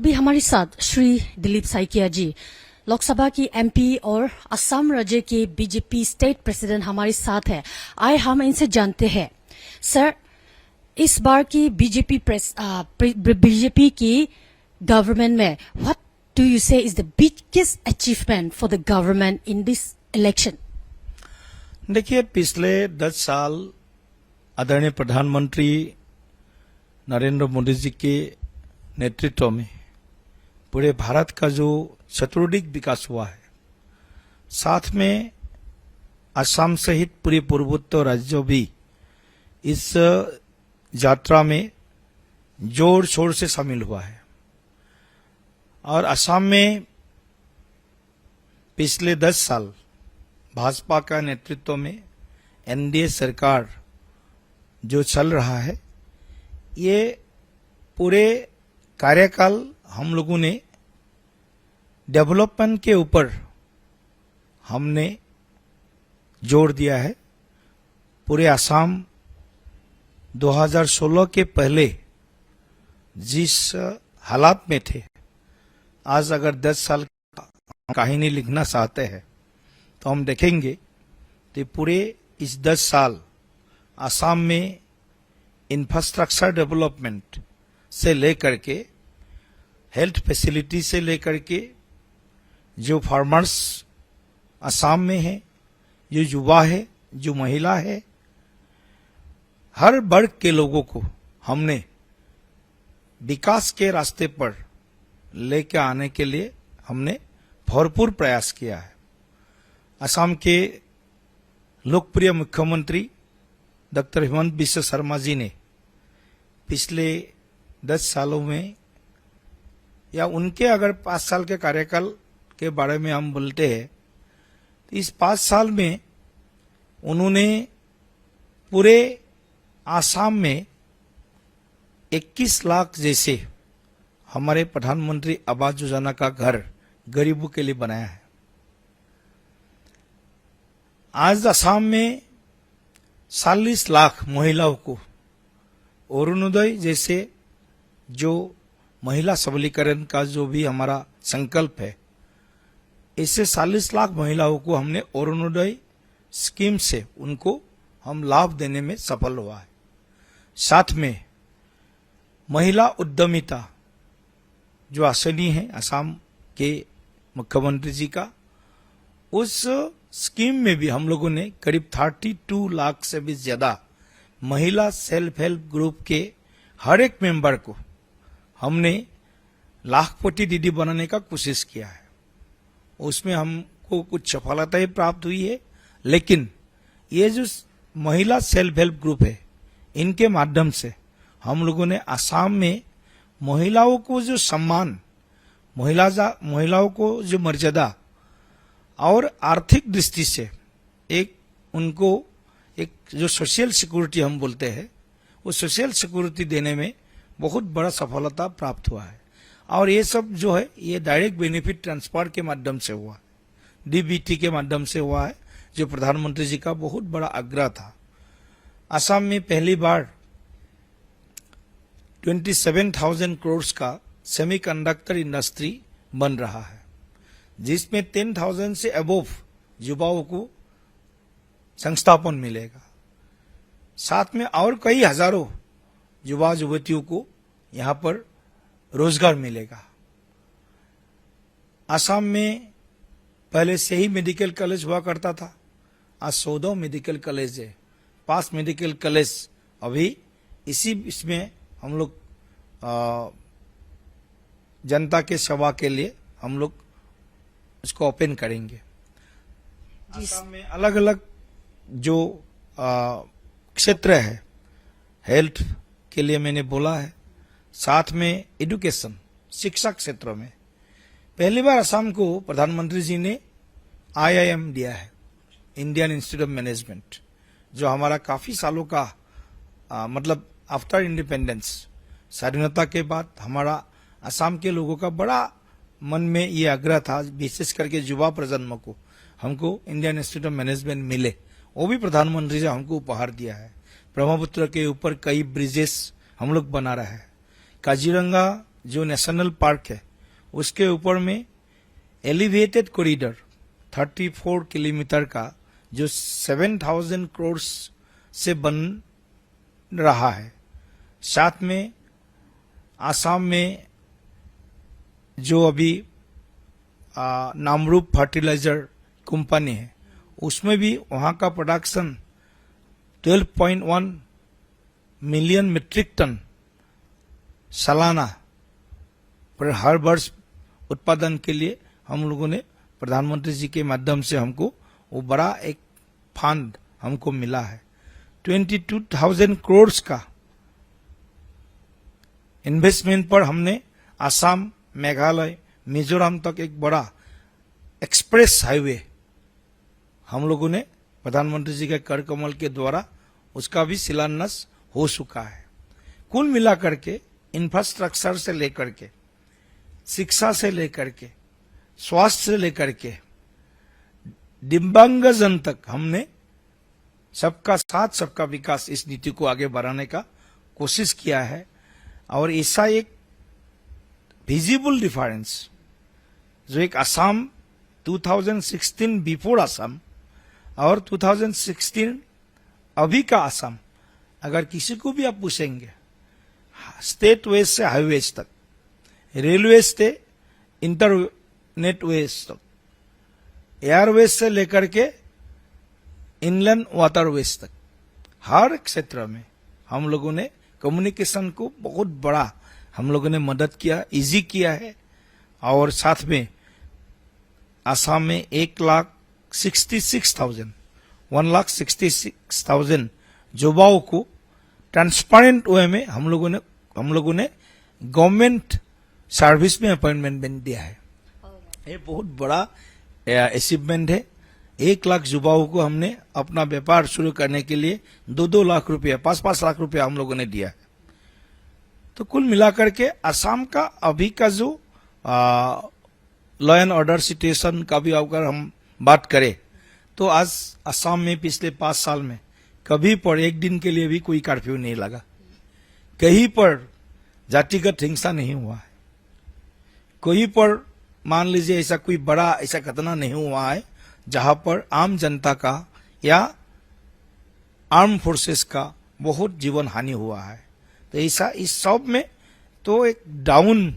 अभी हमारे साथ श्री दिलीप साइकिया जी, लोकसभा की एमपी और असम राज्य के बीजेपी स्टेट प्रेसिडेंट हमारे साथ है। आए हम इनसे जानते हैं। सर, इस बार की बीजेपी की गवर्नमेंट में व्हाट डू यू से is the biggest achievement for the government in this election? देखिए, पिछले 10 साल आदरणीय प्रधानमंत्री नरेंद्र मोदी जी के नेतृत्व में पूरे भारत का जो चतुर्दिक विकास हुआ है, साथ में असम सहित पूरे पूर्वोत्तर राज्यों भी इस यात्रा में जोर शोर से शामिल हुआ है। और असम में पिछले 10 साल भाजपा का नेतृत्व में एनडीए सरकार जो चल रहा है, ये पूरे कार्यकाल हम लोगों ने डेवलपमेंट के ऊपर हमने जोर दिया है। पूरे असम 2016 के पहले जिस हालात में थे, आज अगर 10 साल का कहानी लिखना चाहते हैं तो हम देखेंगे कि पूरे इस 10 साल असम में इंफ्रास्ट्रक्चर डेवलपमेंट से लेकर के हेल्थ फैसिलिटी से लेकर के जो फार्मर्स असम में है, जो युवा है, जो महिला है, हर वर्ग के लोगों को हमने विकास के रास्ते पर लेकर आने के लिए हमने भरपूर प्रयास किया है। असम के लोकप्रिय मुख्यमंत्री डॉक्टर हिमंत बिस्वा शर्मा जी ने पिछले 10 सालों में, या उनके अगर 5 साल के कार्यकाल के बारे में हम बोलते हैं, तो इस 5 साल में उन्होंने पूरे आसाम में 21 लाख जैसे हमारे प्रधानमंत्री आवास योजना का घर गरीबों के लिए बनाया है। आज असम में 40 लाख महिलाओं को अरुणोदय जैसे जो महिला सबलीकरण का जो भी हमारा संकल्प है, इससे 40 लाख महिलाओं को हमने अरुणोदय स्कीम से उनको हम लाभ देने में सफल हुआ है। साथ में महिला उद्यमिता जो आसनी है असम के मुख्यमंत्री जी का, उस स्कीम में भी हम लोगों ने करीब 32 लाख से भी ज्यादा महिला सेल्फ हेल्प ग्रुप के हर एक मेंबर को हमने लाखपति दीदी बनाने का कोशिश किया है। उसमें हमको कुछ सफलताएं प्राप्त हुई है, लेकिन ये जो महिला सेल्फ हेल्प ग्रुप है, इनके माध्यम से हम लोगों ने असम में महिलाओं को जो सम्मान, महिलाओं को जो मर्यादा और आर्थिक दृष्टि से एक उनको एक जो सोशल सिक्योरिटी हम बोलते हैं, वो सोशल सिक्योरिटी देने में बहुत बड़ा सफलता प्राप्त हुआ है। और ये सब जो है, ये डायरेक्ट बेनिफिट ट्रांसफर के माध्यम से हुआ, डीबीटी के माध्यम से हुआ है, जो प्रधानमंत्री जी का बहुत बड़ा आग्रह था। असम में पहली बार 27,000 करोड़ का सेमीकंडक्टर इंडस्ट्री बन रहा है, जिसमें 10,000 से अबोव युवाओं को संस्थापन मिलेगा। साथ में और कई हजारों युवा युवतियों को यहां पर रोजगार मिलेगा। असम में पहले से ही मेडिकल कॉलेज हुआ करता था, आज 14 मेडिकल कॉलेज है, 5 मेडिकल कॉलेज अभी इसमें हम लोग जनता के सेवा के लिए हम लोग इसको ओपन करेंगे। असम में अलग अलग जो क्षेत्र है, हेल्थ के लिए मैंने बोला है, साथ में एजुकेशन, शिक्षा क्षेत्र में पहली बार असम को प्रधानमंत्री जी ने IIM दिया है, इंडियन इंस्टीट्यूट ऑफ मैनेजमेंट, जो हमारा काफी सालों का मतलब आफ्टर इंडिपेंडेंस, स्वाधीनता के बाद हमारा असम के लोगों का बड़ा मन में ये आग्रह था, विशेष करके युवा प्रजन्म को हमको इंडियन इंस्टीट्यूट ऑफ मैनेजमेंट मिले, वो भी प्रधानमंत्री जी हमको उपहार दिया है। ब्रह्मपुत्र के ऊपर कई ब्रिजेस हम लोग बना रहे हैं। काजीरंगा जो नेशनल पार्क है उसके ऊपर में एलिवेटेड कॉरिडोर 34 किलोमीटर का जो 7,000 करोड़ से बन रहा है। साथ में आसाम में जो अभी नामरूप फर्टिलाइजर कंपनी है उसमें भी वहां का प्रोडक्शन 12.1 मिलियन मीट्रिक टन सालाना पर हर वर्ष उत्पादन के लिए हम लोगों ने प्रधानमंत्री जी के माध्यम से हमको वो बड़ा एक फंड हमको मिला है। 22,000 करोड़ का इन्वेस्टमेंट पर हमने आसाम, मेघालय, मिजोरम तक एक बड़ा एक्सप्रेस हाईवे हम लोगों ने प्रधानमंत्री जी के कर कमल के द्वारा उसका भी शिलान्यास हो चुका है। कुल मिलाकर के इंफ्रास्ट्रक्चर से लेकर के, शिक्षा से लेकर के, स्वास्थ्य से लेकर के, दिव्यांगजन तक हमने सबका साथ सबका विकास इस नीति को आगे बढ़ाने का कोशिश किया है। और ऐसा एक विजिबल डिफरेंस जो एक असम 2016 बिफोर असम और 2016 अभी का असम, अगर किसी को भी आप पूछेंगे स्टेट वेज से हाईवेज तक, रेलवे से इंटरनेट वेज तक, एयरवेज से लेकर के इनलैंड वाटरवेज तक, हर क्षेत्र में हम लोगों ने कम्युनिकेशन को बहुत बड़ा हम लोगों ने मदद किया, इजी किया है। और साथ में आसाम में 1,66,000 युवाओं को ट्रांसपेरेंट वे में हम लोगों ने गवर्नमेंट सर्विस में अपॉइंटमेंट दिया है। ये बहुत बड़ा अचीवमेंट है। 1 लाख युवाओं को हमने अपना व्यापार शुरू करने के लिए 2-2 लाख रुपया, 5-5 लाख रुपया हम लोगों ने दिया है। तो कुल मिलाकर के असम का अभी का जो लॉ एंड ऑर्डर सिचुएशन का भी अगर हम बात करें तो आज असम में पिछले 5 साल में कभी पर एक दिन के लिए भी कोई कर्फ्यू नहीं लगा, कहीं पर जातिगत हिंसा नहीं हुआ है, कहीं पर मान लीजिए ऐसा कोई बड़ा ऐसा घटना नहीं हुआ है जहां पर आम जनता का या आर्म फोर्सेस का बहुत जीवन हानि हुआ है। तो ऐसा इस सब में तो एक डाउन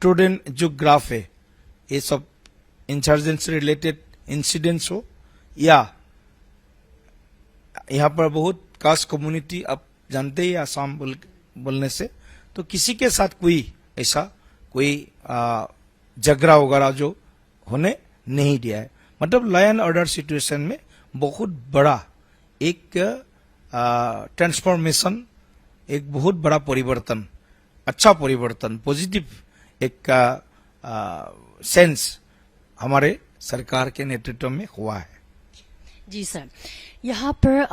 ट्रोडन जो ग्राफ है, ये सब इंसर्जेंसी रिलेटेड इंसिडेंट्स हो या यहाँ पर बहुत कास्ट कम्युनिटी आप जानते ही आसाम बोलने से, तो किसी के साथ कोई ऐसा कोई झगड़ा वगैरह जो होने नहीं दिया है। मतलब लॉ एंड ऑर्डर सिचुएशन में बहुत बड़ा एक ट्रांसफॉर्मेशन, एक बहुत बड़ा परिवर्तन, अच्छा परिवर्तन, पॉजिटिव एक सेंस हमारे सरकार के नेतृत्व में हुआ है। जी सर, यहाँ पर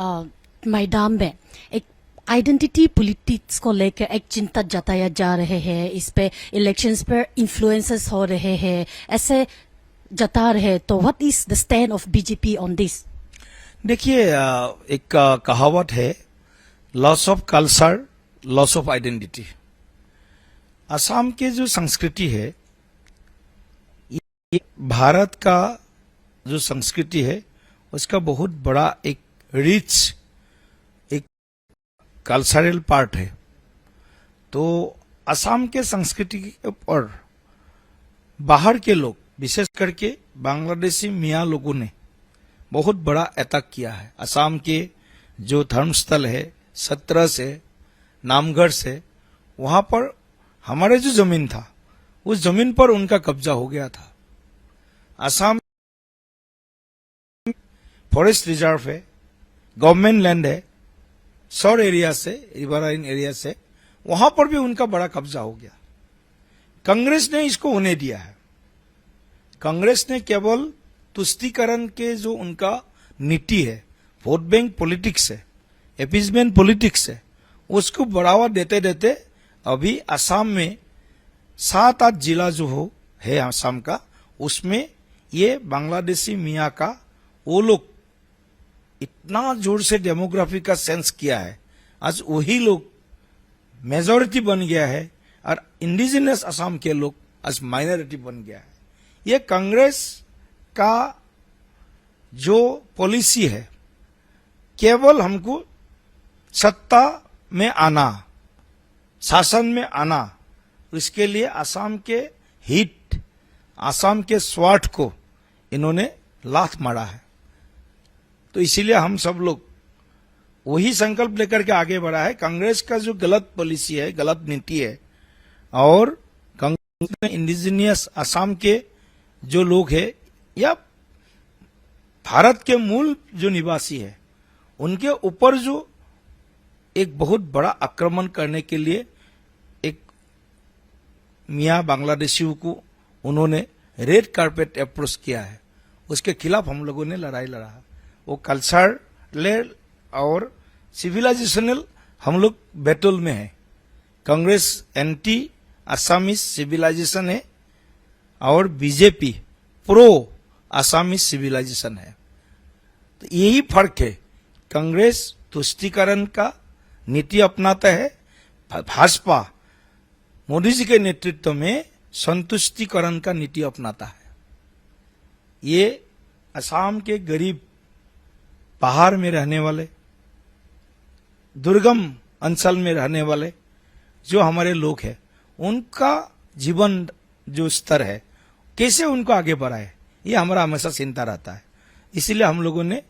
मैदान में एक आइडेंटिटी पॉलिटिक्स को लेकर एक चिंता जताया जा रहे हैं, इस पे इलेक्शंस पर इन्फ्लुएंसेस हो रहे हैं, ऐसे जता रहे, तो what is the stand of BJP on this? देखिए, एक कहावत है, loss of culture loss of identity. Assam के जो संस्कृति है, ये भारत का जो संस्कृति है उसका बहुत बड़ा एक रिच एक कल्चरल पार्ट है। तो असम के संस्कृति के ऊपर बाहर के लोग, विशेष करके बांग्लादेशी मियाँ लोगों ने बहुत बड़ा अटैक किया है। असम के जो धर्मस्थल है, सत्रस है, नामगढ़ से, वहां पर हमारे जो जमीन था उस जमीन पर उनका कब्जा हो गया था। असम फॉरेस्ट रिजर्व है, गवर्नमेंट लैंड है, सौर एरिया से, रिवराइन एरिया से, वहां पर भी उनका बड़ा कब्जा हो गया। कांग्रेस ने इसको होने दिया है। कांग्रेस ने केवल तुष्टीकरण के जो उनका नीति है, वोट बैंक पॉलिटिक्स है, एपीजमेंट पॉलिटिक्स है, उसको बढ़ावा देते देते अभी असम में 7-8 जिला जो है असम का, उसमें ये बांग्लादेशी मियाँ का वो लोग इतना जोर से डेमोग्राफी का सेंस किया है, आज वही लोग मेजॉरिटी बन गया है और इंडिजिनस असम के लोग आज माइनॉरिटी बन गया है। ये कांग्रेस का जो पॉलिसी है, केवल हमको सत्ता में आना, शासन में आना, इसके लिए असम के हित, असम के स्वार्थ को इन्होंने लात मारा है। तो इसीलिए हम सब लोग वही संकल्प लेकर के आगे बढ़ा है। कांग्रेस का जो गलत पॉलिसी है, गलत नीति है, और कांग्रेस में इंडिजिनियस असम के जो लोग हैं या भारत के मूल जो निवासी है, उनके ऊपर जो एक बहुत बड़ा आक्रमण करने के लिए एक मियां बांग्लादेशियों को उन्होंने रेड कार्पेट अप्रोच किया है, उसके खिलाफ हम लोगों ने लड़ाई लड़ा है। वो कल्चरल और सिविलाइजेशनल हम लोग बैटल में है। कांग्रेस एंटी असमीज सिविलाइजेशन है और बीजेपी प्रो असमीज सिविलाइजेशन है। तो यही फर्क है। कांग्रेस तुष्टीकरण का नीति अपनाता है, भाजपा मोदी जी के नेतृत्व में संतुष्टिकरण का नीति अपनाता है। ये असम के गरीब, पहाड़ में रहने वाले, दुर्गम अंचल में रहने वाले जो हमारे लोग हैं, उनका जीवन जो स्तर है, कैसे उनको आगे बढ़ाए, ये हमारा हमेशा चिंता रहता है। इसीलिए हम लोगों ने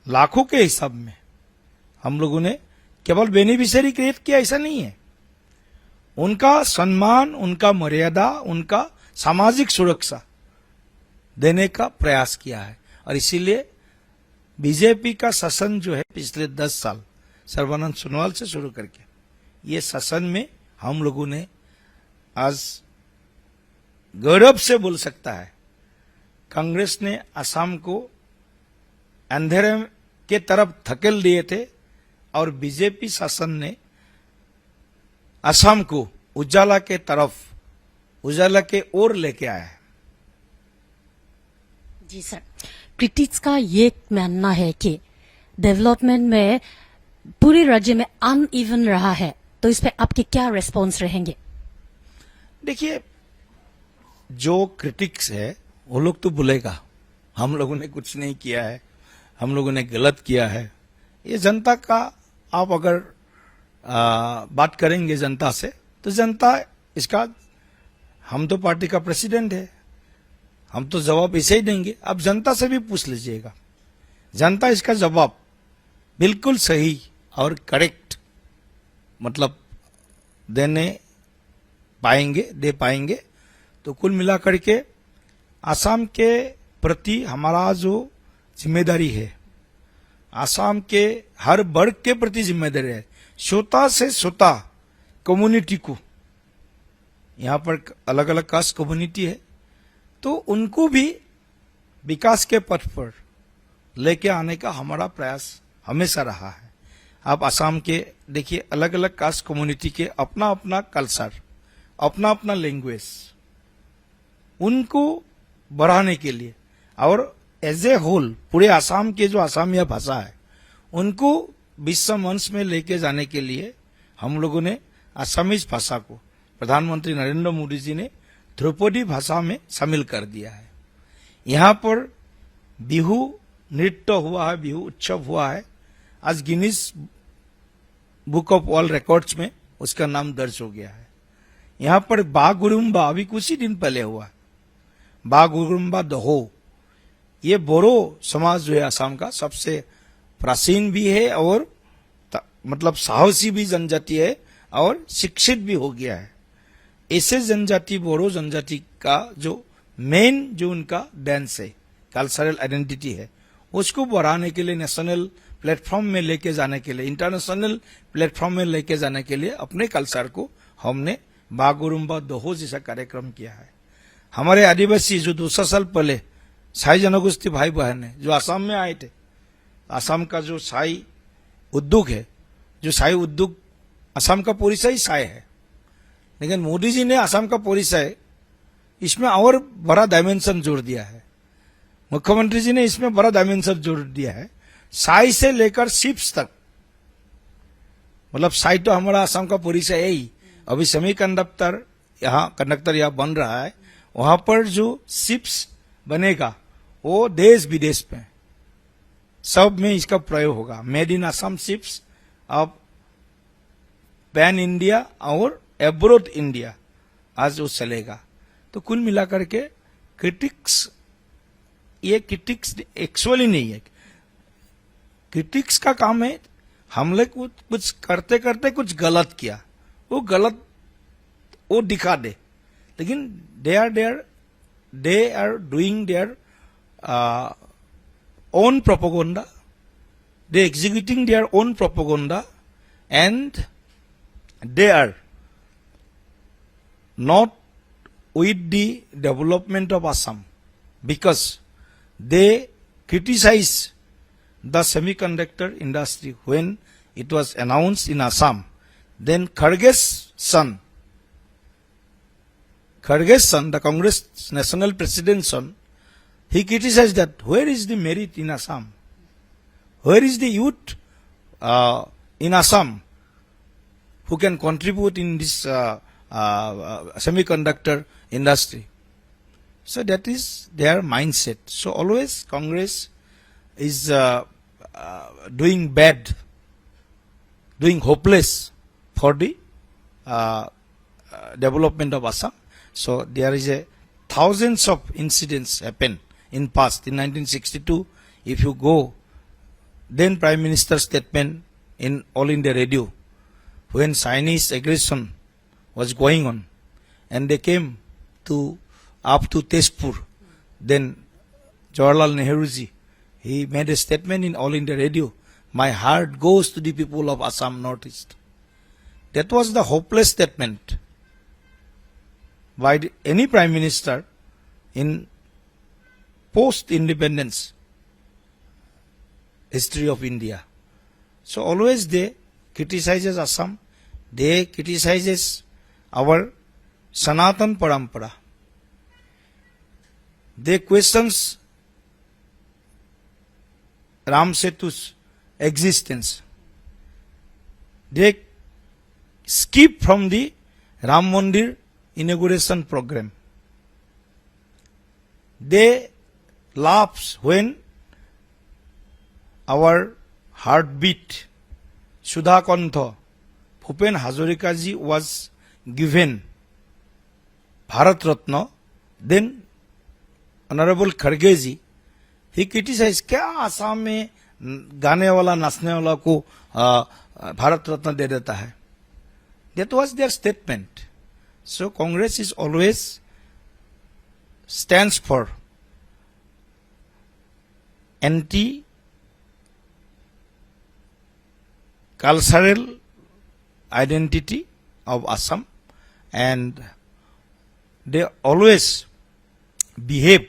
लाखों के हिसाब में हम लोगों ने केवल बेनिफिशियरी क्रिएट किया, ऐसा नहीं है। उनका सम्मान, उनका मर्यादा, उनका सामाजिक सुरक्षा देने का प्रयास किया है। और इसीलिए बीजेपी का शासन जो है पिछले 10 साल सर्बानंद सोनोवाल से शुरू करके, ये शासन में हम लोगों ने आज गौरव से बोल सकता है, कांग्रेस ने असम को अंधेरे के तरफ धकेल दिए थे और बीजेपी शासन ने असम को उजाला के तरफ, उजाला के ओर लेके आया है। जी सर, क्रिटिक्स का ये मानना है कि डेवलपमेंट में पूरे राज्य में अनइवन रहा है, तो इस पे आपके क्या रेस्पॉन्स रहेंगे? देखिए, जो क्रिटिक्स है वो लोग तो बोलेगा हम लोगों ने कुछ नहीं किया है, हम लोगों ने गलत किया है। ये जनता का, आप अगर बात करेंगे जनता से, तो जनता इसका, हम तो पार्टी का प्रेसिडेंट है, हम तो जवाब इसे ही देंगे। अब जनता से भी पूछ लीजिएगा, जनता इसका जवाब बिल्कुल सही और करेक्ट मतलब दे पाएंगे। तो कुल मिलाकर के असम के प्रति हमारा जो जिम्मेदारी है, असम के हर वर्ग के प्रति जिम्मेदारी है, छोटा से छोटा कम्युनिटी को, यहाँ पर अलग अलग कास्ट कम्युनिटी है, तो उनको भी विकास के पथ पर लेके आने का हमारा प्रयास हमेशा रहा है। आप असम के देखिए, अलग अलग कास्ट कम्युनिटी के अपना अपना कल्चर, अपना अपना लैंग्वेज, उनको बढ़ाने के लिए और एज ए होल पूरे असम के जो असमिया भाषा है उनको विश्व मंच में लेके जाने के लिए हम लोगों ने असमीज भाषा को प्रधानमंत्री नरेंद्र मोदी जी ने ध्रुपदी भाषा में शामिल कर दिया है। यहाँ पर बिहू नृत्य हुआ है, बिहू उत्सव हुआ है। आज Guinness book of world records में उसका नाम दर्ज हो गया है। यहाँ पर बागुरुम्बा अभी कुछ ही दिन पहले हुआ, बागुरुम्बा दहो, ये बोरो समाज जो है असम का सबसे प्राचीन भी है और मतलब साहसी भी जनजाति है और शिक्षित भी हो गया है। ऐसे जनजाति, बोरो जनजाति का जो मेन जो उनका डांस है, कल्चरल आइडेंटिटी है, उसको बढ़ाने के लिए, नेशनल प्लेटफॉर्म में लेके जाने के लिए, इंटरनेशनल प्लेटफॉर्म में लेके जाने के लिए अपने कल्चर को हमने बागुरुम्बा दोहो जैसा कार्यक्रम किया है। हमारे आदिवासी जो 200 साल पहले साई जनगोष्ठी भाई बहन है जो असम में आए थे, असम का जो साई उद्योग है, जो साई उद्योग असम का परिचय ही साई है, लेकिन मोदी जी ने असम का परिचय इसमें और बड़ा डायमेंशन जोड़ दिया है। मुख्यमंत्री जी ने इसमें बड़ा डायमेंशन जोड़ दिया है, साई से लेकर शिप्स तक। मतलब साई तो हमारा असम का परिचय है ही, अभी सेमीकंडक्टर यहाँ बन रहा है, वहां पर जो शिप्स बनेगा वो देश विदेश में सब में इसका प्रयोग होगा. मेड इन असम शिप्स अब पैन इंडिया और एब्रोड इंडिया आज वो चलेगा. तो कुल मिलाकर के क्रिटिक्स, ये क्रिटिक्स एक्चुअली नहीं है. क्रिटिक्स का काम है हम लोग कुछ करते करते कुछ गलत किया, वो गलत वो दिखा दे, लेकिन they are doing their own propaganda, they executing their own propaganda, and they are not with the development of Assam, because they criticize the semiconductor industry when it was announced in Assam. Then Kharge's son, the Congress national president's son, he criticized that where is the merit in Assam? Where is the youth in Assam who can contribute in this semiconductor industry? So that is their mindset. So always Congress is doing bad, doing hopeless for the development of Assam. So there is thousands of incidents happen in past. In 1962, if you go, then Prime Minister's statement in All India Radio, when Chinese aggression was going on, and they came to up to Tezpur, then Jawaharlal Nehruji, he made a statement in All India Radio, my heart goes to the people of Assam Northeast. That was the hopeless statement by any Prime Minister in post-independence history of India. So always they criticizes Assam, they criticizes our Sanatan Parampara. They questions Ram Setu's existence. They skip from the Ram Mandir inauguration program. They laughs when our heartbeat Sudha Kantha Bhupen Hazarika ji was given Bharat Ratna. Then Honorable Kharge ji, he criticized क्या आसाम में गाने वाला नाचने वाला को भारत रत्न दे देता है. That was their statement. So Congress is always stands for anti-cultural identity of Assam, and they always behave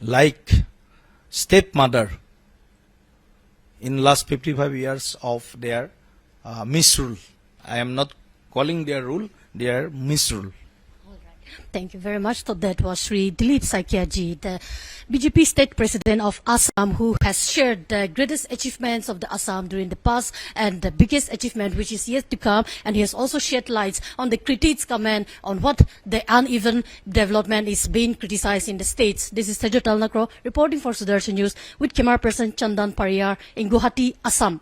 like stepmother in last 55 years of their misrule. I am not calling their rule, their misrule. Thank you very much. So that was Sri Dilip Saikia ji, the BJP state president of Assam, who has shared the greatest achievements of the Assam during the past and the biggest achievement which is yet to come. And he has also shed lights on the critics' comment on what the uneven development is being criticized in the states. This is Tejo Talnakro reporting for Sudarshan News with camera person Chandan Pariyar in Guwahati, Assam.